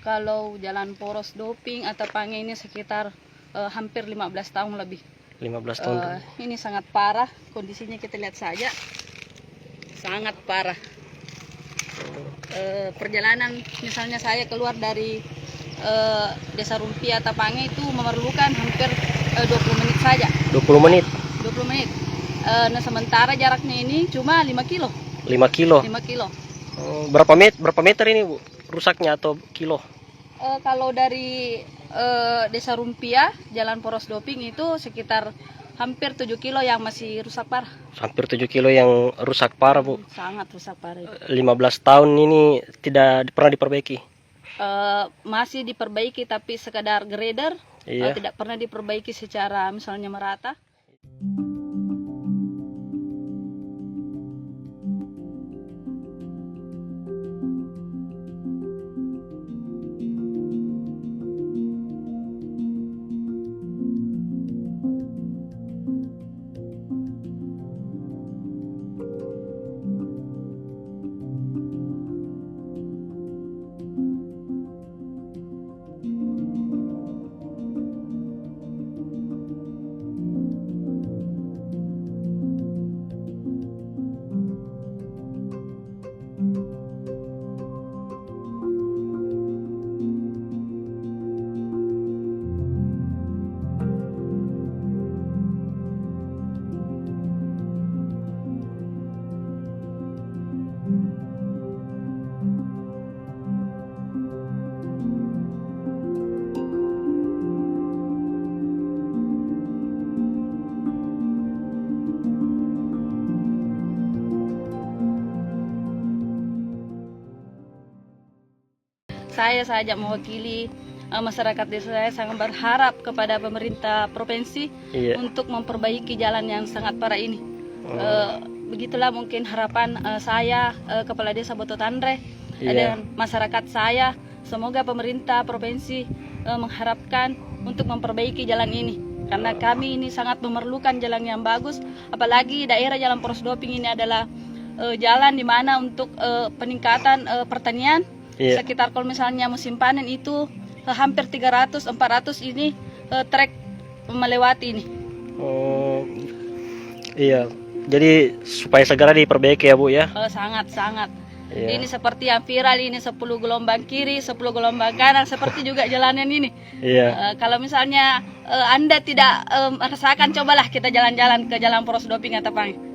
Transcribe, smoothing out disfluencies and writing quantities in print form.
Kalau jalan poros Doping atau Pange ini sekitar hampir 15 tahun lebih. 15 tahun. Ini sangat parah kondisinya, kita lihat saja. Sangat parah. Perjalanan misalnya saya keluar dari Desa Rumpia atau Pange itu memerlukan hampir 20 menit saja. 20 menit. 20 menit. Nah sementara jaraknya ini cuma 5 kilo. 5 kilo. 5 kilo. Berapa meter ini Bu rusaknya atau kilo? Kalau dari Desa Rumpia Jalan Poros Doping itu sekitar hampir 7 kilo yang masih rusak parah. Hampir 7 kilo yang rusak parah Bu. Sangat rusak parah itu. 15 tahun ini tidak pernah diperbaiki. Masih diperbaiki tapi sekadar grader. Iya. Tidak pernah diperbaiki secara misalnya merata. Saya saja mewakili masyarakat desa, saya sangat berharap kepada pemerintah provinsi untuk memperbaiki jalan yang sangat parah ini. Begitulah mungkin harapan saya, Kepala Desa Boto Tandre, dan masyarakat saya. Semoga pemerintah provinsi mengharapkan untuk memperbaiki jalan ini. Karena kami ini sangat memerlukan jalan yang bagus, apalagi daerah Jalan Poros Doping ini adalah jalan di mana untuk peningkatan pertanian. Sekitar kalau misalnya musim panen itu hampir 300-400 ini trek melewati ini. Iya. Jadi supaya segera diperbaiki ya Bu ya. Sangat. Ini seperti yang viral ini 10 gelombang kiri, 10 gelombang kanan, seperti juga jalanan ini. Kalau misalnya Anda tidak merasakan, cobalah kita jalan-jalan ke Jalan Poros Doping atau Pange.